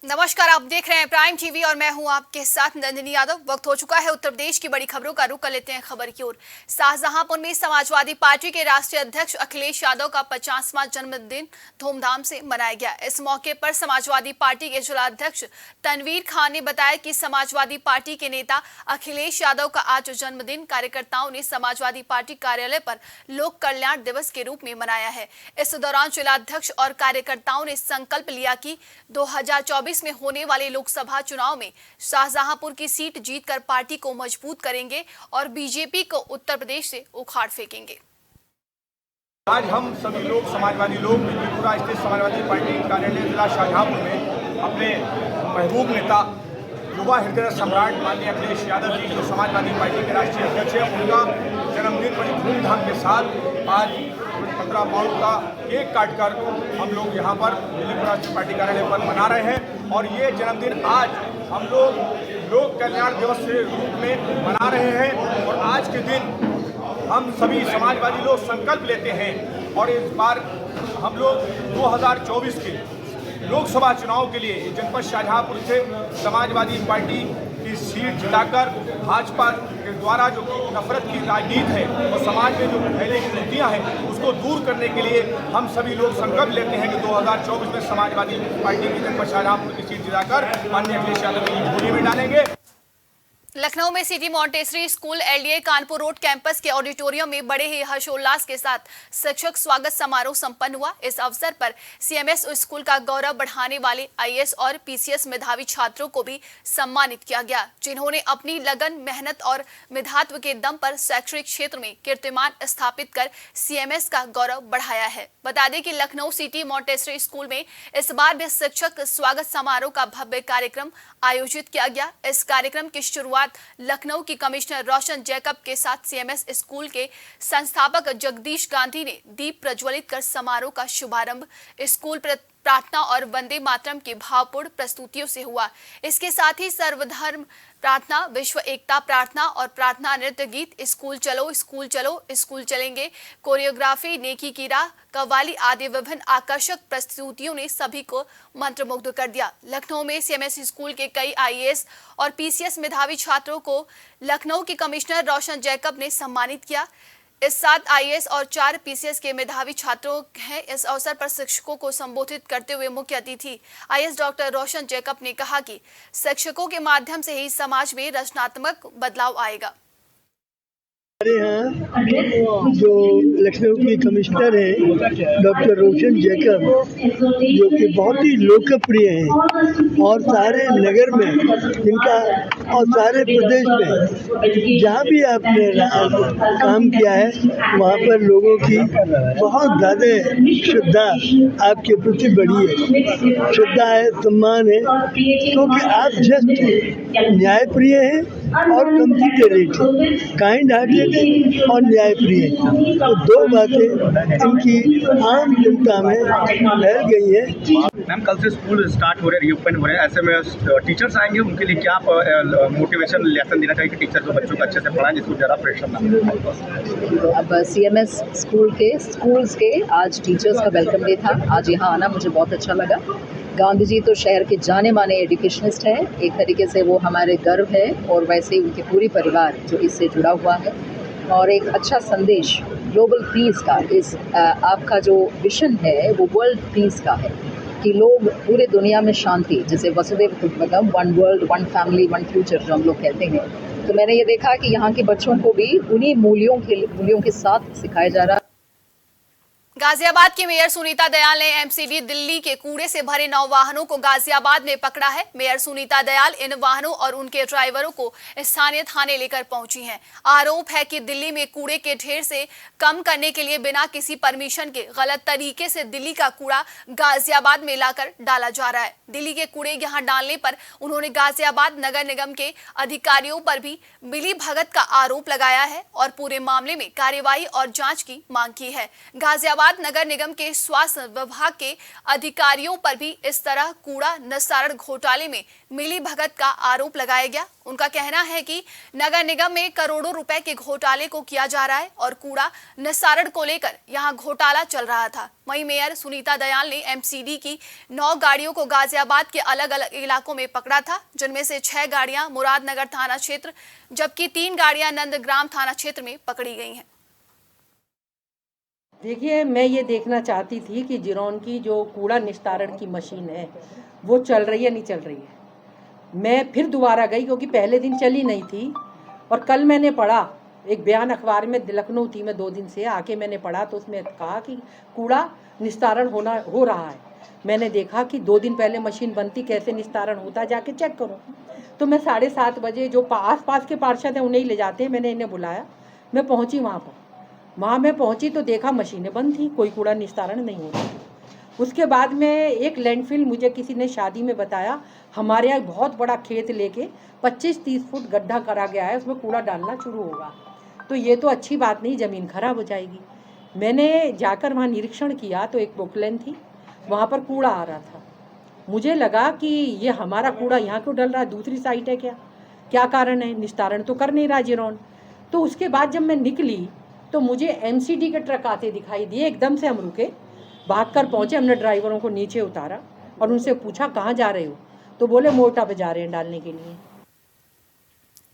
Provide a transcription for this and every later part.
नमस्कार, आप देख रहे हैं प्राइम टीवी और मैं हूं आपके साथ नंदिनी यादव। वक्त हो चुका है उत्तर प्रदेश की बड़ी खबरों का रुख कर लेते हैं खबर की ओर। शाहजहांपुर में समाजवादी पार्टी के राष्ट्रीय अध्यक्ष अखिलेश यादव का 50वां जन्मदिन धूमधाम से मनाया गया। इस मौके पर समाजवादी पार्टी के जिला अध्यक्ष तनवीर खान ने बताया कि समाजवादी पार्टी के नेता अखिलेश यादव का आज जन्मदिन कार्यकर्ताओं ने समाजवादी पार्टी कार्यालय पर लोक कल्याण दिवस के रूप में मनाया है। इस दौरान जिला अध्यक्ष और कार्यकर्ताओं ने संकल्प लिया कि 2024 में होने वाले लोकसभा चुनाव में शाहजहांपुर की सीट जीतकर पार्टी को मजबूत करेंगे और बीजेपी को उत्तर प्रदेश से उखाड़ फेंकेंगे। आज हम सभी लोग समाजवादी लोग त्रिपुरा स्थित समाजवादी पार्टी कार्यालय जिला शाहजहांपुर में अपने महबूब नेता युवा हृदय सम्राट माननीय अखिलेश यादव जी जो समाजवादी पार्टी के राष्ट्रीय अध्यक्ष हैं, उनका जन्मदिन बड़ी धूमधाम के साथ आज 15 मार्च का केक काटकर हम लोग यहाँ पर त्रिपुरा राष्ट्रीय पार्टी कार्यालय पर मना रहे हैं। और ये जन्मदिन आज हम लोग लोक कल्याण दिवस के रूप में मना रहे हैं। और आज के दिन हम सभी समाजवादी लोग संकल्प लेते हैं और इस बार हम लोग 2024 के लोकसभा चुनाव के लिए जनपद शाहजहांपुर से समाजवादी पार्टी की सीट जिताकर भाजपा के द्वारा जो नफरत की राजनीति है और समाज में जो फैले की नीतियाँ हैं उसको दूर करने के लिए हम सभी लोग संकल्प लेते हैं कि 2024 में समाजवादी पार्टी की जनपद शाहजहांपुर की सीट जिताकर माननीय अखिलेश यादव की झोली में डालेंगे। लखनऊ में city Montessori school LDA Kanpur road campus के ऑडिटोरियम में बड़े ही हर्षोल्लास के साथ शिक्षक स्वागत समारोह संपन्न हुआ। इस अवसर पर सीएमएस स्कूल का गौरव बढ़ाने वाले आईएएस और पीसीएस मेधावी छात्रों को भी सम्मानित किया गया, जिन्होंने अपनी लगन, मेहनत और मेधात्व के दम पर शैक्षणिक क्षेत्र में कीर्तिमान स्थापित कर सीएमएस का गौरव बढ़ाया है। बता दें कि लखनऊ सिटी मॉन्टेसरी स्कूल में इस बार भी शिक्षक स्वागत समारोह का भव्य कार्यक्रम आयोजित किया गया। इस कार्यक्रम की शुरुआत लखनऊ की कमिश्नर रोशन जैकब के साथ सीएमएस स्कूल के संस्थापक जगदीश गांधी ने दीप प्रज्वलित कर समारोह का शुभारंभ स्कूल प्रार्थना और वंदे मातरम की भावपूर्ण प्रस्तुतियों से हुआ। इसके साथ ही सर्वधर्म प्रार्थना, विश्व एकता प्रार्थना और प्रार्थना नृत्य गीत, स्कूल चलो स्कूल चलेंगे, कोरियोग्राफी, नेकी की राह, कव्वाली आदि विभिन्न आकर्षक प्रस्तुतियों ने सभी को मंत्रमुग्ध कर दिया। लखनऊ में सीएमएस स्कूल के कई आईएएस और पीसीएस मेधावी छात्रों को लखनऊ के कमिश्नर रोशन जैकब ने सम्मानित किया। इस 7 आईएएस और 4 पीसीएस के मेधावी छात्रों हैं। इस अवसर पर शिक्षकों को संबोधित करते हुए मुख्य अतिथि आईएएस डॉक्टर रोशन जैकब ने कहा कि शिक्षकों के माध्यम से ही समाज में रचनात्मक बदलाव आएगा। हमारे यहाँ जो लखनऊ की कमिश्नर हैं डॉक्टर रोशन जैकब, जो कि बहुत ही लोकप्रिय हैं और सारे नगर में जिनका और सारे प्रदेश में जहाँ भी आपने काम किया है वहाँ पर लोगों की बहुत ज़्यादा श्रद्धा आपके प्रति बढ़ी है, श्रद्धा है, सम्मान है, क्योंकि आप जस्ट न्यायप्रिय हैं और कंसिडरेट हैं, काइंड हार्टेड और न्यायप्रिय। तो 2 बातें इनकी आम जनता में फैल गई है। मैम, कल से स्कूल स्टार्ट हो रहे हैं, रीओपन हो रहे हैं, ऐसे में टीचर्स आएंगे, उनके लिए क्या मोटिवेशन लेसन देना चाहिए कि टीचर जो बच्चों को अच्छे से पढ़ाएं जिसको ज़्यादा प्रेशर ना मिले? अब सीएमएस स्कूल्स के आज टीचर्स का वेलकम डे था। आज यहाँ आना मुझे बहुत अच्छा लगा। गांधी जी तो शहर के जाने माने एजुकेशनिस्ट हैं, एक तरीके से वो हमारे गर्व है और वैसे ही उनके पूरी परिवार जो इससे जुड़ा हुआ है। और एक अच्छा संदेश ग्लोबल पीस का, इस आपका जो विजन है वो वर्ल्ड पीस का है कि लोग पूरे दुनिया में शांति, जैसे वसुधैव कुटुंबकम, 1 वर्ल्ड 1 फैमिली 1 फ्यूचर जो हम लोग कहते हैं। तो मैंने ये देखा कि यहाँ के बच्चों को भी उन्हीं मूल्यों के साथ सिखाया जा रहा है। गाजियाबाद की मेयर सुनीता दयाल ने एमसीडी दिल्ली के कूड़े से भरे 9 वाहनों को गाजियाबाद में पकड़ा है। मेयर सुनीता दयाल इन वाहनों और उनके ड्राइवरों को स्थानीय थाने लेकर पहुंची हैं। आरोप है कि दिल्ली में कूड़े के ढेर से कम करने के लिए बिना किसी परमिशन के गलत तरीके से दिल्ली का कूड़ा गाजियाबाद में लाकर डाला जा रहा है। दिल्ली के कूड़े यहां डालने पर उन्होंने गाजियाबाद नगर निगम के अधिकारियों पर भी मिली भगत का आरोप लगाया है और पूरे मामले में कार्रवाई और जाँच की मांग की है। गाजियाबाद बाद नगर निगम के स्वास्थ्य विभाग के अधिकारियों पर भी इस तरह कूड़ा निस्तारण घोटाले में मिली भगत का आरोप लगाया गया। उनका कहना है कि नगर निगम में करोड़ों रुपए के घोटाले को किया जा रहा है और कूड़ा निस्तारण को लेकर यहां घोटाला चल रहा था। वहीं मेयर सुनीता दयाल ने एमसीडी की 9 गाड़ियों को गाजियाबाद के अलग अलग इलाकों में पकड़ा था, जिनमें से 6 गाड़ियां मुरादनगर थाना क्षेत्र जबकि 3 गाड़ियां नंदग्राम थाना क्षेत्र में पकड़ी गई हैं। देखिए, मैं ये देखना चाहती थी कि जिरौन की जो कूड़ा निस्तारण की मशीन है वो चल रही है नहीं चल रही है। मैं फिर दोबारा गई क्योंकि पहले दिन चली नहीं थी और कल मैंने पढ़ा एक बयान अखबार में, लखनऊ थी मैं 2 दिन से, आके मैंने पढ़ा तो उसमें कहा कि कूड़ा निस्तारण हो रहा है। मैंने देखा कि 2 दिन पहले मशीन बनती, कैसे निस्तारण होता जाके चेक करो। तो मैं 7:30 बजे जो आस पास के पार्षद हैं उन्हें ही ले जाते हैं, मैंने इन्हें बुलाया। मैं पहुँची वहाँ मैं पहुँची तो देखा मशीनें बंद थी, कोई कूड़ा निस्तारण नहीं हो रहा था। उसके बाद में एक लैंडफिल मुझे किसी ने शादी में बताया, हमारे यहाँ बहुत बड़ा खेत लेके 25-30 फुट गड्ढा करा गया है, उसमें कूड़ा डालना शुरू होगा। तो ये तो अच्छी बात नहीं, ज़मीन खराब हो जाएगी। मैंने जाकर वहाँ निरीक्षण किया तो एक पोकलैन थी, वहाँ पर कूड़ा आ रहा था। मुझे लगा कि ये हमारा कूड़ा यहाँ क्यों डल रहा है, दूसरी साइड है क्या कारण है, निस्तारण तो कर नहीं रहा जिरौन। तो उसके बाद जब मैं निकली तो मुझे एमसीडी के ट्रक आते दिखाई दिए। एकदम से हम रुके, भागकर पहुँचे, हमने ड्राइवरों को नीचे उतारा और उनसे पूछा कहाँ जा रहे हो, तो बोले मोटा पे जा रहे हैं डालने के लिए।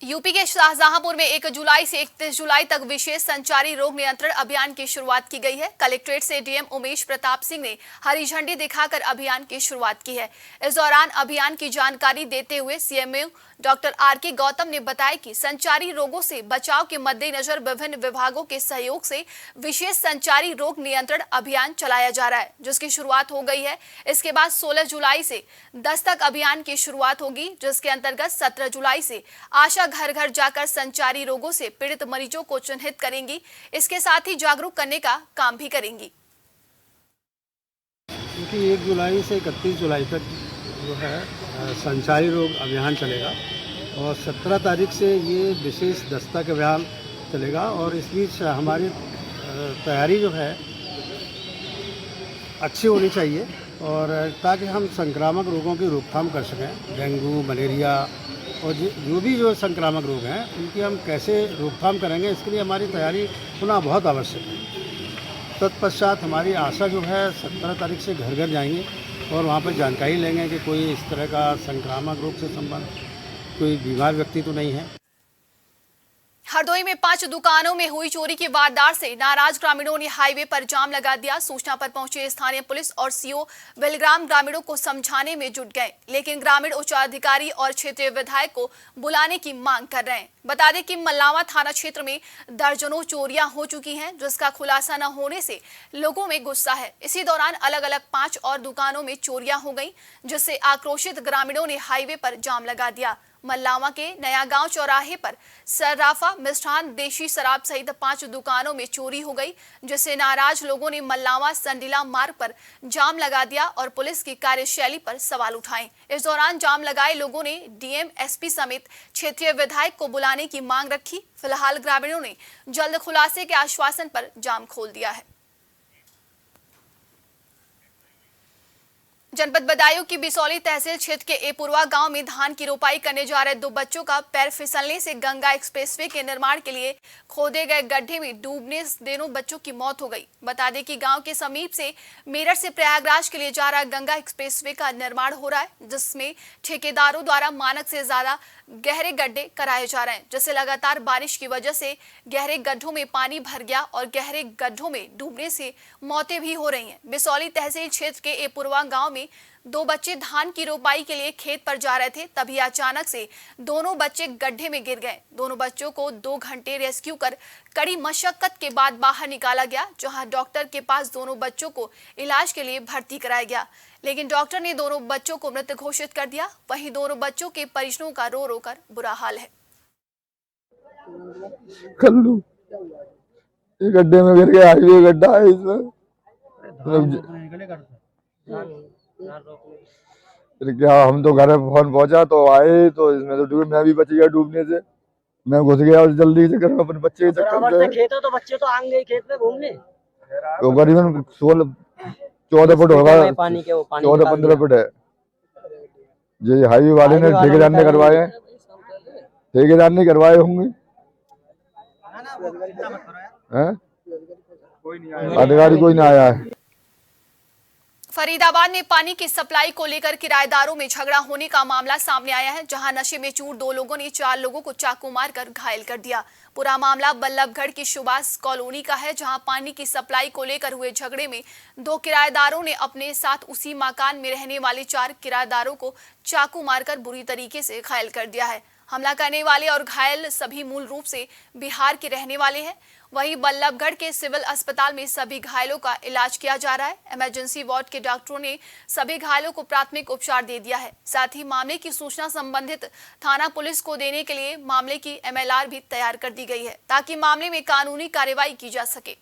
यूपी के शाहजहांपुर में 1 जुलाई से 31 जुलाई तक विशेष संचारी रोग नियंत्रण अभियान की शुरुआत की गई है। कलेक्ट्रेट से डीएम उमेश प्रताप सिंह ने हरी झंडी दिखाकर अभियान की शुरुआत की है। इस दौरान अभियान की जानकारी देते हुए सीएमओ डॉक्टर आर.के. गौतम ने बताया कि संचारी रोगों से बचाव के मद्देनजर विभिन्न विभागों के सहयोग से विशेष संचारी रोग नियंत्रण अभियान चलाया जा रहा है, जिसकी शुरुआत हो गई है। इसके बाद 16 जुलाई से दस्तक अभियान की शुरुआत होगी, जिसके अंतर्गत 17 जुलाई से आशा घर घर जाकर संचारी रोगों से पीड़ित मरीजों को चिन्हित करेंगी। इसके साथ ही जागरूक करने का काम भी करेंगी। क्योंकि 1 जुलाई से 31 जुलाई तक जो है संचारी रोग अभियान चलेगा और 17 तारीख से ये विशेष दस्तक अभियान चलेगा। और इस बीच हमारी तैयारी जो है अच्छी होनी चाहिए और ताकि हम संक्रामक रोगों की रोकथाम कर सकें। डेंगू, मलेरिया और जो संक्रामक रोग हैं उनकी हम कैसे रोकथाम करेंगे, इसके लिए हमारी तैयारी होना बहुत आवश्यक है। तत्पश्चात हमारी आशा जो है 17 तारीख से घर घर जाएंगे और वहाँ पर जानकारी लेंगे कि कोई इस तरह का संक्रामक रोग से संबंधित कोई बीमार व्यक्ति तो नहीं है। हरदोई में 5 दुकानों में हुई चोरी की वारदात से नाराज ग्रामीणों ने हाईवे पर जाम लगा दिया। सूचना पर पहुंचे स्थानीय पुलिस और सीओ बेलग्राम ग्रामीणों को समझाने में जुट गए, लेकिन ग्रामीण उच्चाधिकारी और क्षेत्रीय विधायक को बुलाने की मांग कर रहे हैं। बता दें कि मल्लावा थाना क्षेत्र में दर्जनों चोरियां हो चुकी हैं, जिसका खुलासा न होने से लोगों में गुस्सा है। इसी दौरान अलग अलग 5 और दुकानों में चोरियां हो गई, जिससे आक्रोशित ग्रामीणों ने हाईवे पर जाम लगा दिया। मल्लावा के नया गांव चौराहे पर सर्राफा, मिष्ठान, देशी शराब सहित 5 दुकानों में चोरी हो गई, जिससे नाराज लोगों ने मल्लावा संडीला मार्ग पर जाम लगा दिया और पुलिस की कार्यशैली पर सवाल उठाए। इस दौरान जाम लगाए लोगों ने डीएम, एसपी समेत क्षेत्रीय विधायक को बुलाने की मांग रखी। फिलहाल ग्रामीणों ने जल्द खुलासे के आश्वासन पर जाम खोल दिया है। जनपद बदायूं की बिसौली तहसील क्षेत्र के एपुरवा गांव में धान की रोपाई करने जा रहे 2 बच्चों का पैर फिसलने से गंगा एक्सप्रेसवे के निर्माण के लिए खोदे गए गड्ढे में डूबने से दोनों बच्चों की मौत हो गई। बता दें कि गांव के समीप से मेरठ से प्रयागराज के लिए जा रहा गंगा एक्सप्रेसवे का निर्माण हो रहा है, जिसमें ठेकेदारों द्वारा मानक से ज्यादा गहरे गड्ढे कराए जा रहे हैं, जिससे लगातार बारिश की वजह से गहरे गड्ढों में पानी भर गया और गहरे गड्ढों में डूबने से मौतें भी हो रही हैं। बिसौली तहसील क्षेत्र के एपुरवा गांव में 2 बच्चे धान की रोपाई के लिए खेत पर जा रहे थे, तभी अचानक से दोनों बच्चे गड्ढे में गिर गए। दोनों बच्चों को 2 घंटे रेस्क्यू कर कड़ी मशक्कत के बाद बाहर निकाला गया, जहां डॉक्टर के पास दोनों बच्चों को इलाज के लिए भर्ती कराया गया, लेकिन डॉक्टर ने दोनों बच्चों को मृत घोषित कर दिया। वहीं दोनों बच्चों के परिजनों का रो रो कर बुरा हाल है। कल्लू ये गड्ढे में गिर गया, हाईवे गड्ढा है इसमें। फिर क्या, हम तो घर फोन पहुंचा तो आए तो इसमें तो डूबे, मैं भी बच गया डूबने से। मैं घुस गया और जल्दी से घर में अपने बच्चे के चक्कर में। खेत है तो बच्चे तो आएंगे खेत में घूमने। तो करीबन 14 फुट होगा, 14-15 फुट है। ये हाईवे वाले ने ठेकेदार ने करवाए हैं, ठेकेदार ने करवाए होंगे, अधिकारी कोई ना आया है। फरीदाबाद में पानी की सप्लाई को लेकर किराएदारों में झगड़ा होने का मामला सामने आया है, जहां नशे में चूर 2 लोगों ने 4 लोगों को चाकू मारकर घायल कर दिया। पूरा मामला बल्लभगढ़ की सुभाष कॉलोनी का है, जहां पानी की सप्लाई को लेकर हुए झगड़े में 2 किराएदारों ने अपने साथ उसी मकान में रहने वाले 4 किराएदारों को चाकू मारकर बुरी तरीके से घायल कर दिया है। हमला करने वाले और घायल सभी मूल रूप से बिहार के रहने वाले हैं। वहीं बल्लभगढ़ के सिविल अस्पताल में सभी घायलों का इलाज किया जा रहा है। इमरजेंसी वार्ड के डॉक्टरों ने सभी घायलों को प्राथमिक उपचार दे दिया है। साथ ही मामले की सूचना संबंधित थाना पुलिस को देने के लिए मामले की MLR भी तैयार कर दी गई है, ताकि मामले में कानूनी कार्यवाही की जा सके।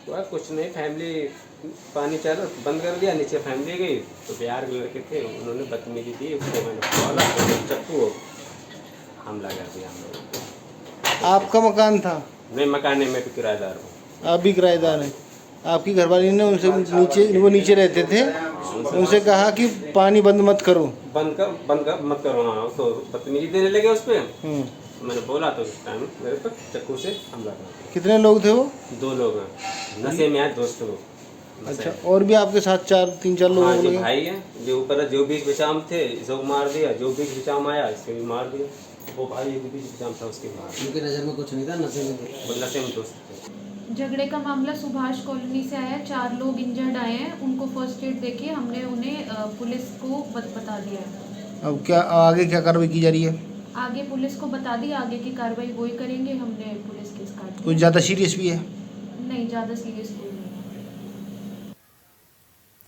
कुछ नहीं, फैमिली पानी चल बंद कर दिया, नीचे फैमिली गई तो बिहार के लड़के थे, उन्होंने बदतमीजी दी, उसको मैंने बोला तो चक्कू हमला कर दिया हम लोगों को। आपका मकान था? नहीं, मकान नहीं, मैं तो किराएदार हूँ। आप भी किराएदार हैं? आपकी घरवाली ने उनसे नीचे रहते थे, उनसे कहा कि पानी बंद मत करो, बंद मत करो। हाँ, तो बदतमीजी देने लगे उस पर। मैंने बोला तो उस टाइम मेरे पर चक्कू से हमला कर दिया। कितने लोग थे वो? 2 लोग हैं, नशे में आए दोस्त लोग। अच्छा, और भी आपके साथ 3-4 लोग? हाँ, जो भाई है, जो ऊपर जो बीच बिचाम थे इसको मार दिया, जो बीच बिचाम आया इसको भी मार दिया। वो भाई एक बीच बिचाम था उसके मार। उनकी नज़र में कुछ नहीं था, नशे में दोस्त थे। झगड़े का मामला सुभाष कॉलोनी से आया, 4 लोग इंजर्ड आए हैं, उनको फर्स्ट एड देके हमने उन्हें पुलिस को बता दिया है। अब क्या आगे क्या कार्रवाई की जा रही है? आगे पुलिस को बता दी, आगे की कार्रवाई वही करेंगे। हमने पुलिस केस काट दिया। कुछ ज़्यादा सीरियस भी है? नहीं, ज़्यादा सीरियस कोई नहीं।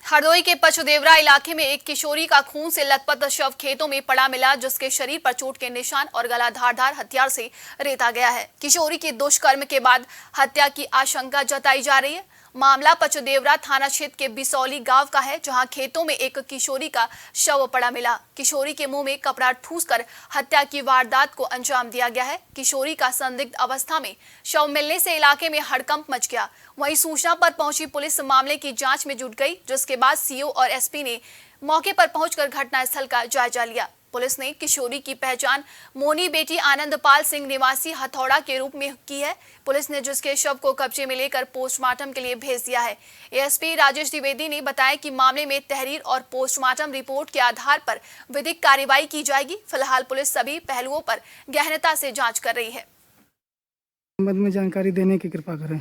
हरदोई के पचदेवरा इलाके में एक किशोरी का खून से लथपथ शव खेतों में पड़ा मिला, जिसके शरीर पर चोट के निशान और गला धारदार हथियार से रेता गया है। किशोरी की दुष्कर्म के बाद हत्या की आशंका जताई जा रही है। मामला पचदेवरा थाना क्षेत्र के बिसौली गांव का है, जहां खेतों में एक किशोरी का शव पड़ा मिला। किशोरी के मुंह में कपड़ा ठूसकर हत्या की वारदात को अंजाम दिया गया है। किशोरी का संदिग्ध अवस्था में शव मिलने से इलाके में हड़कंप मच गया। वहीं सूचना पर पहुंची पुलिस मामले की जांच में जुट गई, जिसके बाद सीओ और एसपी ने मौके पर पहुंचकर घटनास्थल का जायजा लिया। पुलिस ने किशोरी की पहचान मोनी बेटी आनंदपाल सिंह निवासी हथौड़ा के रूप में की है। पुलिस ने जिसके शव को कब्जे में लेकर पोस्टमार्टम के लिए भेज दिया है। एएसपी राजेश द्विवेदी ने बताया कि मामले में तहरीर और पोस्टमार्टम रिपोर्ट के आधार पर विधिक कार्रवाई की जाएगी। फिलहाल पुलिस सभी पहलुओं पर गहनता से जांच कर रही है। में जानकारी देने की कृपा करें।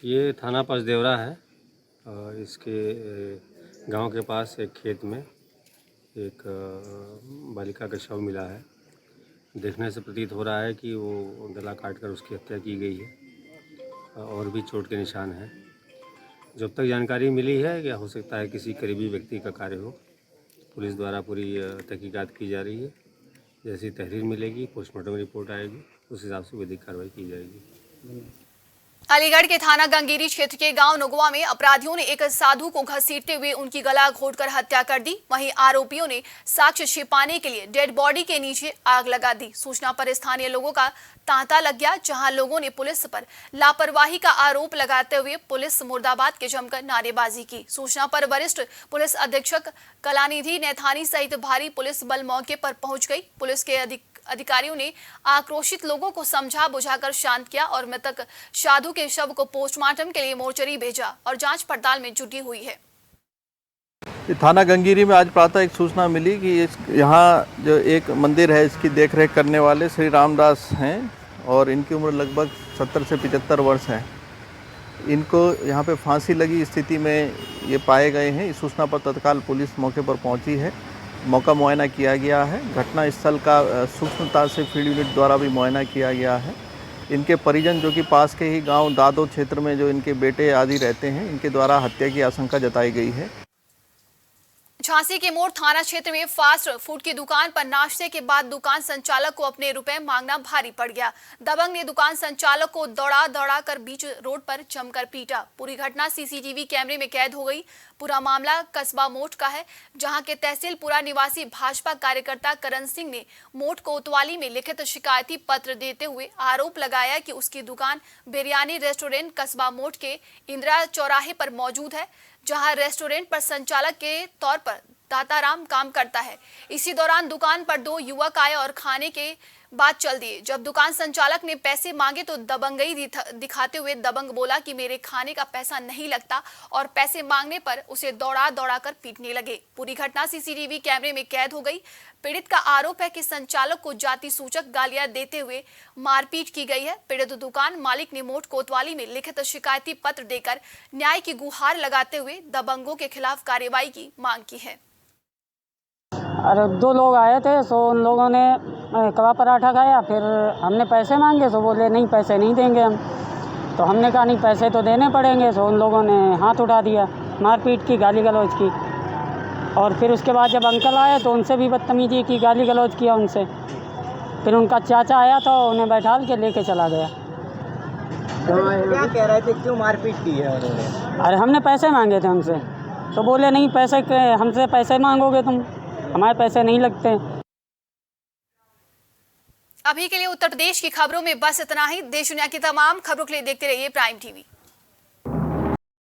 ये थाना पचदेवरा है और इसके गांव के पास एक खेत में एक बालिका का शव मिला है। देखने से प्रतीत हो रहा है कि वो गला काटकर उसकी हत्या की गई है और भी चोट के निशान हैं। जब तक जानकारी मिली है या हो सकता है किसी करीबी व्यक्ति का कार्य हो, पुलिस द्वारा पूरी तहकीकात की जा रही है। जैसी तहरीर मिलेगी, पोस्टमार्टम रिपोर्ट आएगी, उस हिसाब से विधिक कार्रवाई की जाएगी। अलीगढ़ के थाना गंगीरी क्षेत्र के गांव नगुआ में अपराधियों ने एक साधु को घसीटते हुए उनकी गला घोंटकर हत्या कर दी। वहीं आरोपियों ने साक्ष्य छिपाने के लिए डेड बॉडी के नीचे आग लगा दी। सूचना पर स्थानीय लोगों का तांता लग गया, जहां लोगों ने पुलिस पर लापरवाही का आरोप लगाते हुए पुलिस मुर्दाबाद के जमकर नारेबाजी की। सूचना पर वरिष्ठ पुलिस अधीक्षक कलानिधि नैथानी सहित भारी पुलिस बल मौके पर पहुंच गई। पुलिस के अधिकारियों ने आक्रोशित लोगों को समझा बुझाकर शांत किया और मृतक साधु के शव को पोस्टमार्टम के लिए मोर्चरी भेजा और जांच पड़ताल में जुटी हुई है। थाना गंगीरी में आज प्रातः एक सूचना मिली कि यहाँ जो एक मंदिर है, इसकी देखरेख करने वाले श्री रामदास हैं और इनकी उम्र लगभग 70 से 75 वर्ष है। इनको यहाँ पे फांसी लगी स्थिति में ये पाए गए हैं। इस सूचना पर तत्काल पुलिस मौके पर पहुँची है। मौका मुआयना किया गया है। घटना स्थल का सूक्ष्मता से फील्ड यूनिट द्वारा भी मुआयना किया गया है। इनके परिजन जो कि पास के ही गांव दादो क्षेत्र में जो इनके बेटे आदि रहते हैं, इनके द्वारा हत्या की आशंका जताई गई है। झांसी के मोड़ थाना क्षेत्र में फास्ट फूड की दुकान पर नाश्ते के बाद दुकान संचालक को अपने रुपए मांगना भारी पड़ गया। दबंग ने दुकान संचालक को दौड़ा कर बीच रोड पर जमकर पीटा। पूरी घटना सीसीटीवी कैमरे में कैद हो गई। पूरा मामला कस्बा मोट का है, जहां के तहसीलपुरा निवासी भाजपा कार्यकर्ता करण सिंह ने मोट कोतवाली में लिखित शिकायती पत्र देते हुए आरोप लगाया कि उसकी दुकान बिरयानी रेस्टोरेंट कस्बा मोट के इंदिरा चौराहे पर मौजूद है, जहां रेस्टोरेंट पर संचालक के तौर पर दाताराम काम करता है। इसी दौरान दुकान पर 2 युवक आए और खाने के बात चल दिए। जब दुकान संचालक ने पैसे मांगे तो दबंगई दिखाते हुए दबंग बोला कि मेरे खाने का पैसा नहीं लगता और पैसे मांगने पर उसे दौड़ा कर पीटने लगे। पूरी घटना सीसीटीवी कैमरे में कैद हो गई। पीड़ित का आरोप है कि संचालक को जाति सूचक गालियां देते हुए मारपीट की गई है। पीड़ित दुकान मालिक ने मोट कोतवाली में लिखित शिकायती पत्र देकर न्याय की गुहार लगाते हुए दबंगों के खिलाफ कार्रवाई की मांग की है। अरे 2 लोग आए थे, सो उन लोगों ने कबाब पराठा खाया, फिर हमने पैसे मांगे, सो बोले नहीं पैसे नहीं देंगे हम। तो हमने कहा नहीं पैसे तो देने पड़ेंगे। सो उन लोगों ने हाथ उठा दिया, मारपीट की, गाली गलौज की। और फिर उसके बाद जब अंकल आए तो उनसे भी बदतमीजी की, गाली गलौज किया उनसे। फिर उनका चाचा आया तो उन्हें बैठाल के लेके चला गया। क्या कह रहे थे, क्यों मारपीट की है उन्होंने? अरे हमने पैसे मांगे थे उनसे, तो बोले नहीं पैसे हमसे पैसे मांगोगे तुम, हमारे पैसे नहीं लगते। अभी के लिए उत्तर प्रदेश की खबरों में बस इतना ही। देश दुनिया की तमाम खबरों के लिए देखते रहिए प्राइम टीवी।